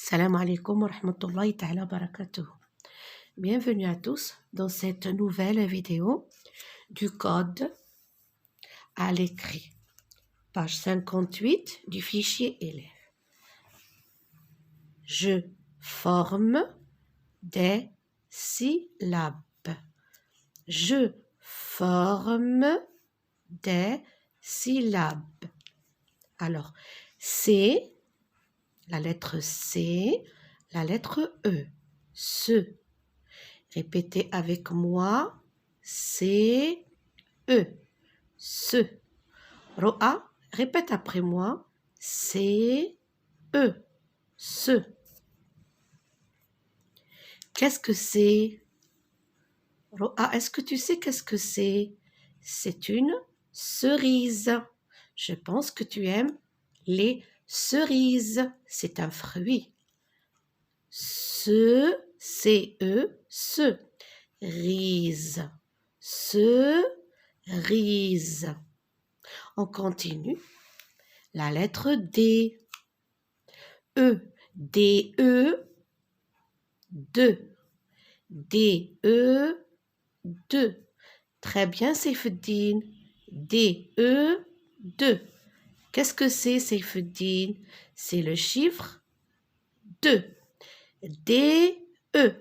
Salam alaikum wa rahmatullahi ta'ala wa barakatuh. Bienvenue à tous dans cette nouvelle vidéo du code à l'écrit. Page 58 du fichier élève. Je forme des syllabes. Je forme des syllabes. Alors, c'est la lettre C, la lettre E. Se. Répétez avec moi. C, E. Se. Roa, répète après moi. C, E. Se. Qu'est-ce que c'est? Roa, est-ce que tu sais qu'est-ce que c'est? C'est une cerise. Je pense que tu aimes les cerises. C'est un fruit. Ce, C-E, se. Rise. Cerise. On continue. La lettre D. E. D-E. De. D-E. De. Très bien, Seyfeddin. D-E. De. Qu'est-ce que c'est, Seyfeddin? C'est le chiffre 2. D-E.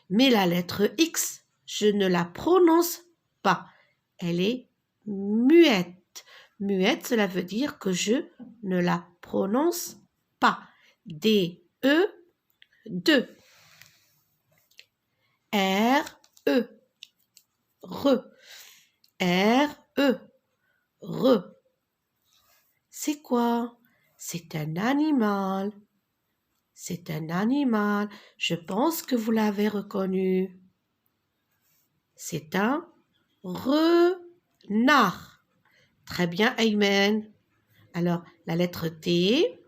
Mais la lettre X, je ne la prononce pas. Elle est muette. Muette, cela veut dire que je ne la prononce pas. D-E, 2. R-E, re. R-E, re. C'est quoi? C'est un animal. C'est un animal. Je pense que vous l'avez reconnu. C'est un renard. Très bien, Ayman. Alors, la lettre T,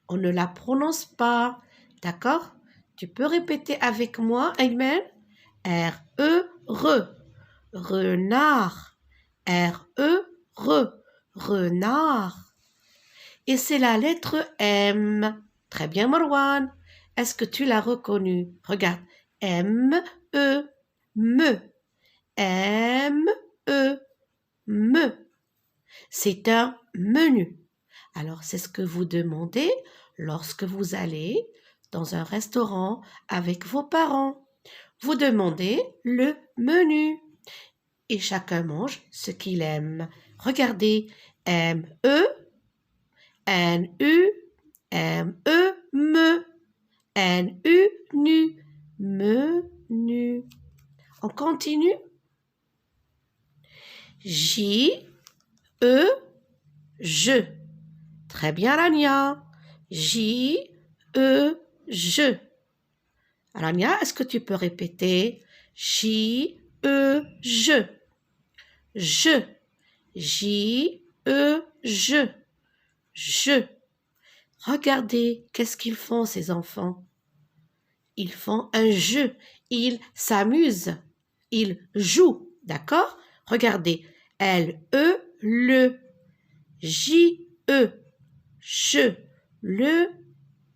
on ne la prononce pas. D'accord? Tu peux répéter avec moi, Ayman? R-E, re. Renard. R-E, re. Renard. Et c'est la lettre M. Très bien, Marwan. Est-ce que tu l'as reconnu? Regarde. M-E. Me. M-E. Me. C'est un menu. Alors, c'est ce que vous demandez lorsque vous allez dans un restaurant avec vos parents. Vous demandez le menu. Et chacun mange ce qu'il aime. Regardez. M-E. N-U. M-E. Me. N-U. Nu. Menu. On continue. J-E. Je. Très bien, Rania. J-E. Je. Rania, est-ce que tu peux répéter? J-E. Je. Je. J-E. Je. Je. Regardez, qu'est-ce qu'ils font, ces enfants? Ils font un jeu. Ils s'amusent. Ils jouent. D'accord? Regardez. L-E. Le. J-E. Je. Le.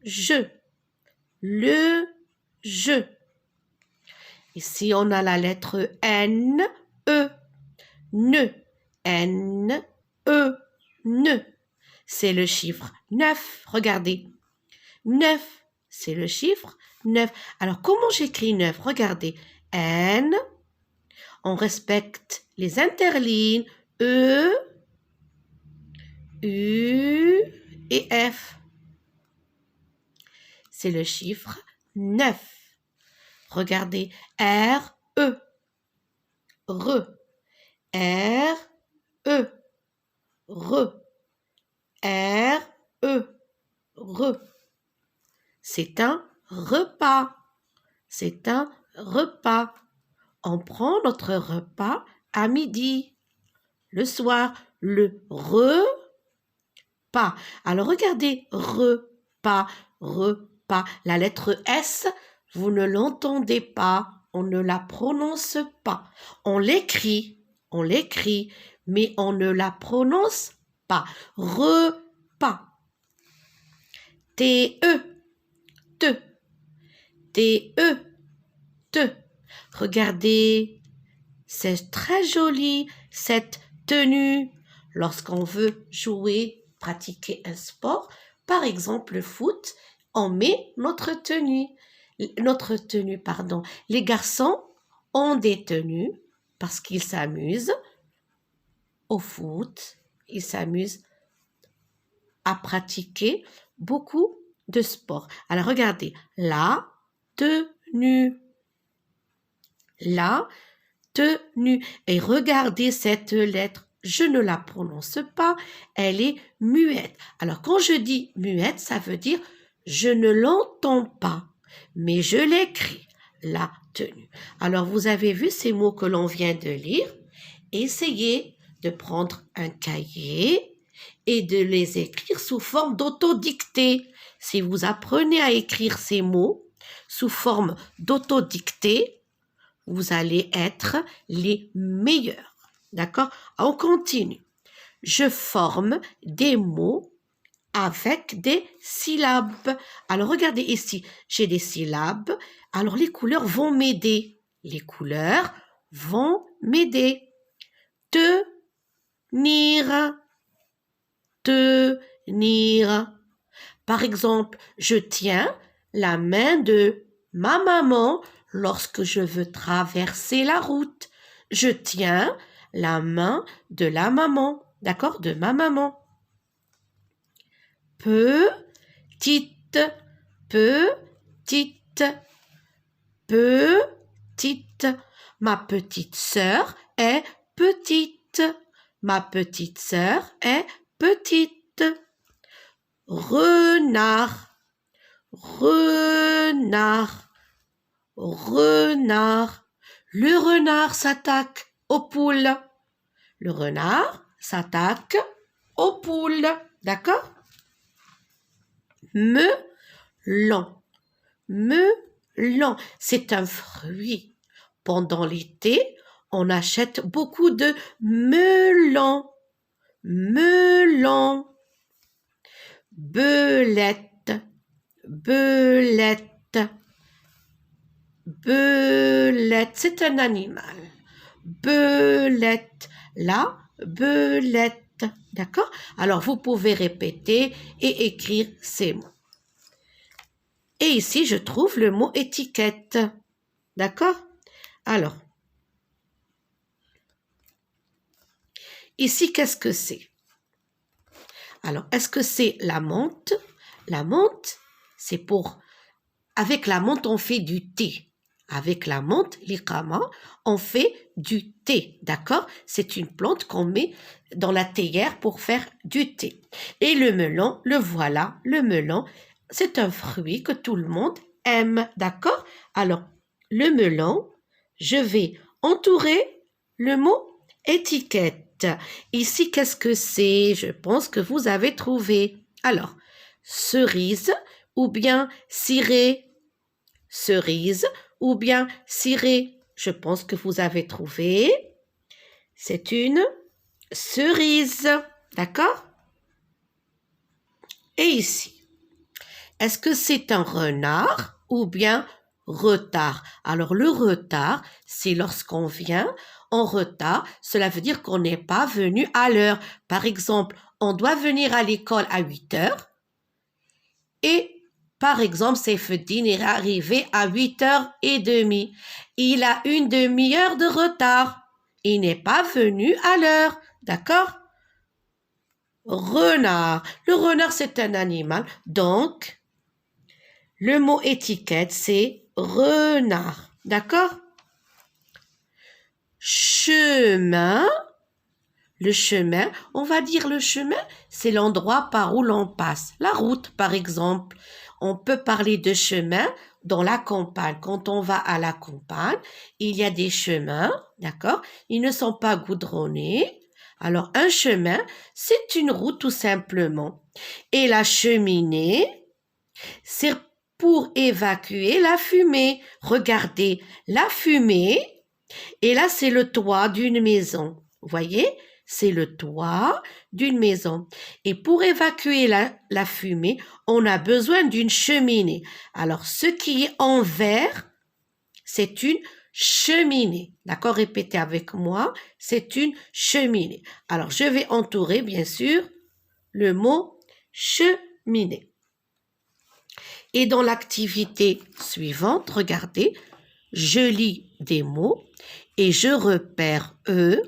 Je. Le. Je. Ici, on a la lettre N. E. Ne. N. E. Ne. C'est le chiffre 9. Regardez. 9. C'est le chiffre 9. Alors, comment j'écris 9? Regardez. N. On respecte les interlignes. E. U. Et F. C'est le chiffre 9. Regardez. R. E. Re. R. E. Re. R. E. Re. C'est un repas. C'est un repas. On prend notre repas à midi. Le soir, le repas. Alors regardez, repas, repas. La lettre S, vous ne l'entendez pas. On ne la prononce pas. On l'écrit, mais on ne la prononce pas. Repas. T-E. te, T-E, te. Regardez, c'est très joli cette tenue. Lorsqu'on veut jouer, pratiquer un sport, par exemple le foot, on met notre tenue. Les garçons ont des tenues parce qu'ils s'amusent au foot, ils s'amusent à pratiquer beaucoup de sports. Alors regardez, la tenue, la tenue. Et regardez cette lettre, je ne la prononce pas, elle est muette. Alors quand je dis muette, ça veut dire je ne l'entends pas, mais je l'écris, la tenue. Alors vous avez vu ces mots que l'on vient de lire, essayez de prendre un cahier et de les écrire sous forme d'autodictée. Si vous apprenez à écrire ces mots sous forme d'autodictée, vous allez être les meilleurs. D'accord? On continue. Je forme des mots avec des syllabes. Alors, regardez ici, j'ai des syllabes. Alors, les couleurs vont m'aider. Les couleurs vont m'aider. Tenir. Tenir. Par exemple, je tiens la main de ma maman lorsque je veux traverser la route. Je tiens la main de la maman, d'accord, de ma maman. Petite, petite, petite. Ma petite sœur est petite. Ma petite sœur est petite. Renard, renard, renard. Le renard s'attaque aux poules. Le renard s'attaque aux poules. D'accord? Melon. Melon, c'est un fruit. Pendant l'été, on achète beaucoup de melons. Melon. Belette. Belette. Belette, c'est un animal. Belette. La belette. D'accord? Alors, vous pouvez répéter et écrire ces mots. Et ici, je trouve le mot étiquette. D'accord? Alors, ici, qu'est-ce que c'est? Alors, est-ce que c'est la menthe? La menthe, c'est pour... Avec la menthe, on fait du thé. Avec la menthe, l'iqama, on fait du thé, d'accord? C'est une plante qu'on met dans la théière pour faire du thé. Et le melon, le voilà, le melon, c'est un fruit que tout le monde aime, d'accord? Alors, le melon, je vais entourer le mot étiquette. Ici, qu'est-ce que c'est? Je pense que vous avez trouvé. Alors, cerise ou bien ciré. Cerise ou bien ciré. Je pense que vous avez trouvé. C'est une cerise. D'accord? Et ici, est-ce que c'est un renard ou bien retard? Alors, le retard, c'est lorsqu'on vient en retard. Cela veut dire qu'on n'est pas venu à l'heure. Par exemple, on doit venir à l'école à 8 heures et par exemple, Seyfeddin est arrivé à 8h30. Il a une demi-heure de retard. Il n'est pas venu à l'heure. D'accord? Renard. Le renard, c'est un animal. Donc, le mot étiquette, c'est renard. D'accord? Chemin. Le chemin, on va dire le chemin, c'est l'endroit par où l'on passe. La route, par exemple. On peut parler de chemin dans la campagne. Quand on va à la campagne, il y a des chemins, d'accord? Ils ne sont pas goudronnés. Alors, un chemin, c'est une route tout simplement. Et la cheminée, c'est pour évacuer la fumée. Regardez, la fumée, et là, c'est le toit d'une maison. Vous voyez? c'est le toit d'une maison. Et pour évacuer la fumée, on a besoin d'une cheminée. Alors, ce qui est en vert, c'est une cheminée. D'accord? Répétez avec moi, c'est une cheminée. Alors, je vais entourer, bien sûr, le mot cheminée. Et dans l'activité suivante, regardez, je lis des mots et je repère E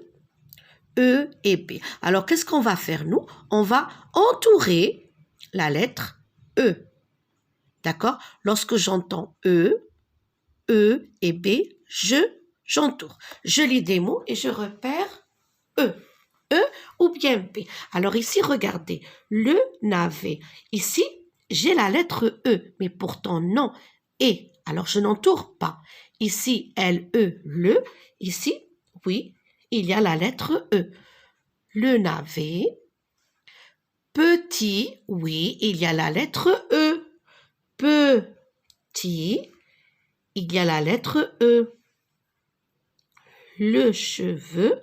et B. Alors, qu'est-ce qu'on va faire, nous? On va entourer la lettre E. D'accord? Lorsque j'entends E et B, j'entoure. Je lis des mots et je repère E. E ou bien B. Alors ici, regardez, le navet. Ici, j'ai la lettre E, mais pourtant non. Et, alors je n'entoure pas. Ici, L-E, le. Ici, oui, il y a la lettre E. Le navet. Petit, oui, il y a la lettre E. Petit, il y a la lettre E. Le cheveu.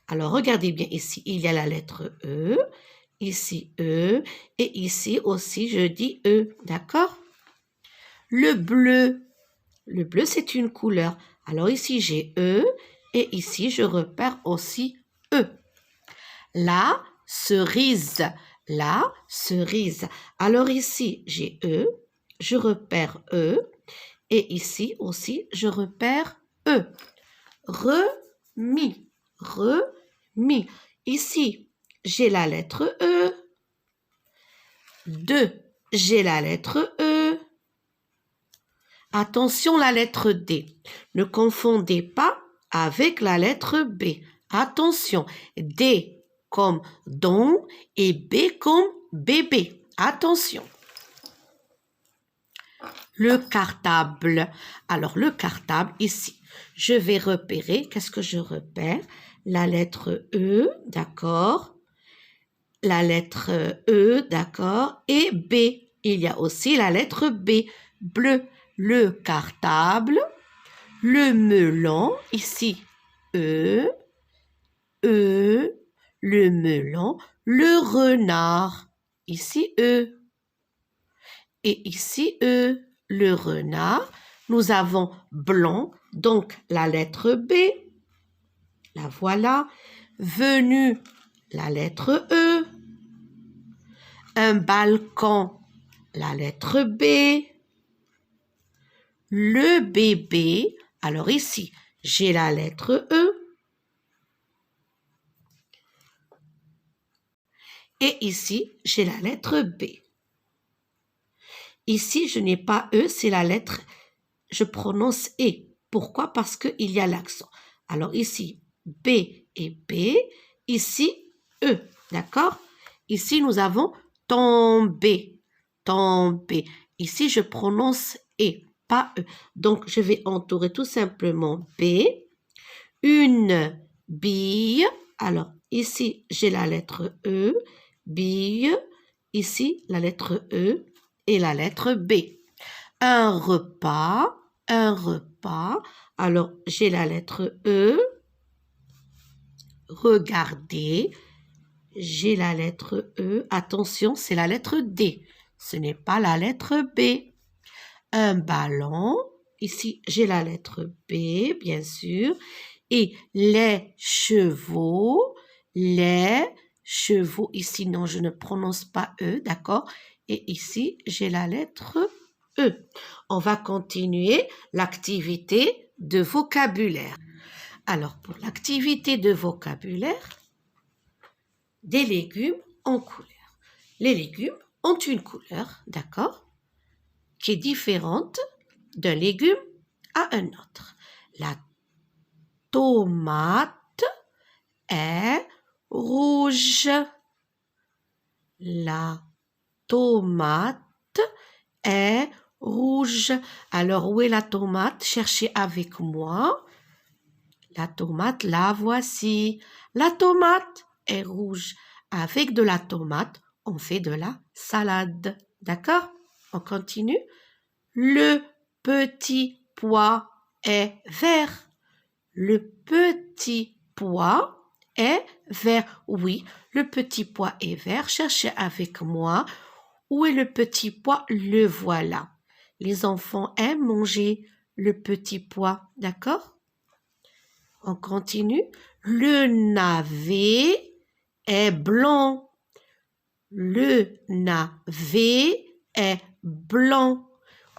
Alors, regardez bien ici, il y a la lettre E. Ici, E. Et ici aussi, je dis E. D'accord? Le bleu. Le bleu, c'est une couleur. Alors, ici, j'ai E. Et ici, je repère aussi E. La cerise. La cerise. Alors, ici, j'ai E. Je repère E. Et ici aussi, je repère E. Remis. Remis. Ici, j'ai la lettre E. 2, j'ai la lettre E. Attention, la lettre D. Ne confondez pas avec la lettre B. Attention, D comme don et B comme bébé. Attention. Le cartable. Alors, le cartable, ici, je vais repérer. Qu'est-ce que je repère? La lettre E, d'accord. La lettre E, d'accord. Et B. Il y a aussi la lettre B. Bleu. Le cartable. Le melon. Ici, E. E. Le melon. Le renard. Ici, E. Et ici, E. Le renard. Nous avons blanc, donc la lettre B. La voilà. Venu, la lettre E. Un balcon, la lettre B. Le bébé, alors ici, j'ai la lettre E. Et ici, j'ai la lettre B. Ici, je n'ai pas E, c'est la lettre, je prononce E. Pourquoi? Parce qu'il y a l'accent. Alors ici, B et B. Ici, E. D'accord? Ici, nous avons tomber. Tomber. Ici, je prononce E, pas E. Donc, je vais entourer tout simplement B. Une bille. Alors, ici, j'ai la lettre E. Bille. Ici, la lettre E et la lettre B. Un repas. Un repas. Alors, j'ai la lettre E. Regardez. J'ai la lettre E. Attention, c'est la lettre D. Ce n'est pas la lettre B. Un ballon. Ici, j'ai la lettre B, bien sûr. Et les chevaux. Les chevaux. Ici, non, je ne prononce pas E, d'accord? Et ici, j'ai la lettre E. On va continuer l'activité de vocabulaire. Alors, pour l'activité de vocabulaire, des légumes en couleur. Les légumes ont une couleur, d'accord, qui est différente d'un légume à un autre. La tomate est rouge. La tomate est rouge. Alors, où est la tomate? Cherchez avec moi. La tomate, la voici. La tomate est rouge. Avec de la tomate, on fait de la salade. D'accord? On continue. Le petit pois est vert. Le petit pois est vert. Oui, le petit pois est vert. Cherchez avec moi. Où est le petit pois? Le voilà. Les enfants aiment manger le petit pois, d'accord? On continue. Le navet est blanc. Le navet est blanc.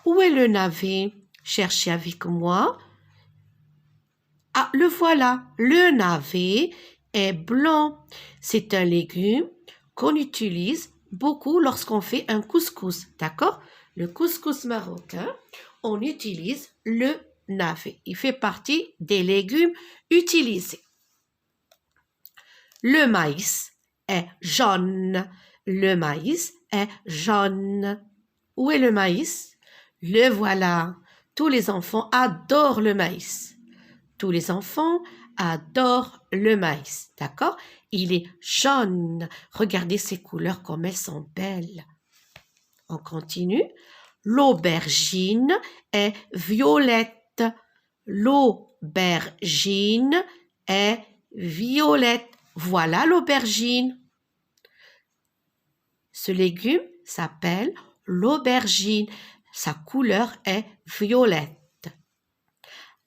Où est le navet? Cherchez avec moi. Ah, le voilà. Le navet est blanc. C'est un légume qu'on utilise beaucoup lorsqu'on fait un couscous, d'accord? Le couscous marocain, on utilise le navet. Il fait partie des légumes utilisés. Le maïs est jaune. Le maïs est jaune. Où est le maïs? Le voilà. Tous les enfants adorent le maïs. Tous les enfants adorent le maïs, d'accord? Il est jaune. Regardez ces couleurs comme elles sont belles. On continue. L'aubergine est violette. L'aubergine est violette. Voilà l'aubergine. Ce légume s'appelle l'aubergine. Sa couleur est violette.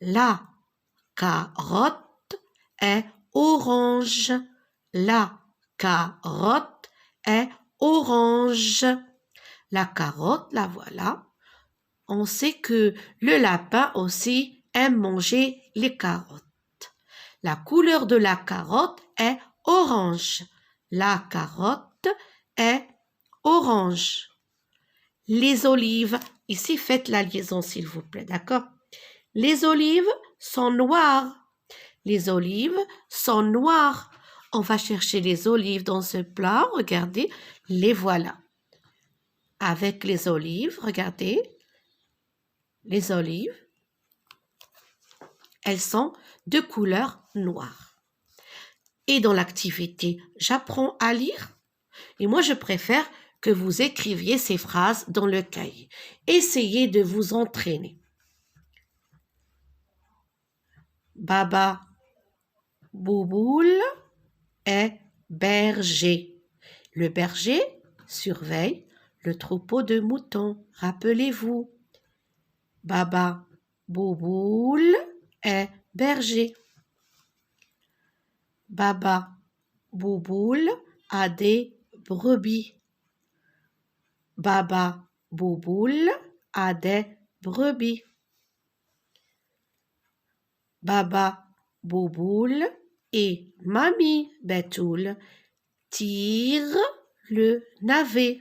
La carotte est orange. La carotte est orange. La carotte, la voilà. On sait que le lapin aussi aime manger les carottes. La couleur de la carotte est orange. La carotte est orange. Les olives, ici faites la liaison s'il vous plaît, d'accord? Les olives sont noires. Les olives sont noires. On va chercher les olives dans ce plat, regardez, les voilà. Avec les olives, regardez, les olives, elles sont de couleur noire. Et dans l'activité « J'apprends à lire », et moi je préfère que vous écriviez ces phrases dans le cahier. Essayez de vous entraîner. Baba Bouboule est berger. Le berger surveille le troupeau de moutons. Rappelez-vous. Baba Bouboule est berger. Baba Bouboule a des brebis. Baba Bouboule a des brebis. Baba Bouboule et Mamie Betoul tirent le navet.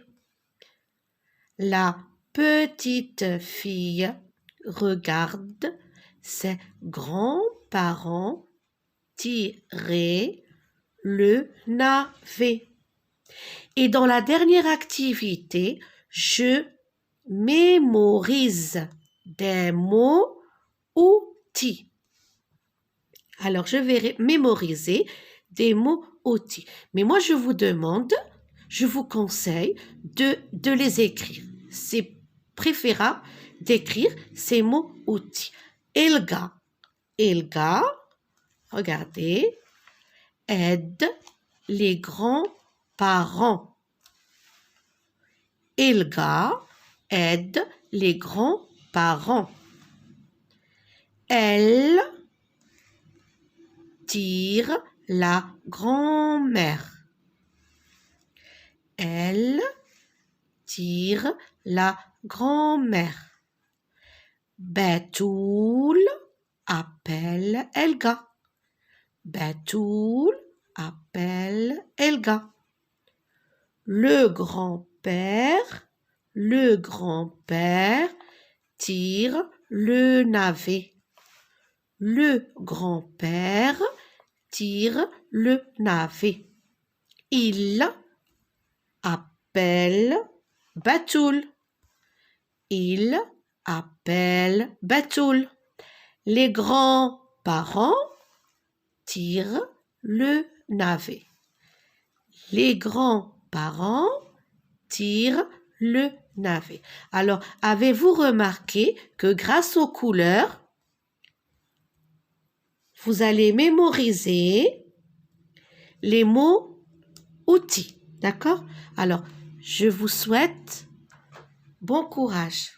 La petite fille regarde ses grands-parents tirer le navet. Et dans la dernière activité, je mémorise des mots outils. Alors, je vais mémoriser des mots outils. Mais moi, je vous demande, je vous conseille de les écrire. C'est préférable d'écrire ces mots outils. Elga. Elga, regardez, aide les grands-parents. Elga aide les grands-parents. Elle tire la grand-mère. Elle tire la grand-mère. Betoul appelle Elga. Betoul appelle Elga. Le grand-père tire le navet. Le grand-père tire le navet. Il appelle Betoul. Il appelle Betoul. Les grands-parents tirent le navet. Les grands-parents tirent le navet. Alors, avez-vous remarqué que grâce aux couleurs, vous allez mémoriser les mots outils. D'accord? Alors, je vous souhaite bon courage.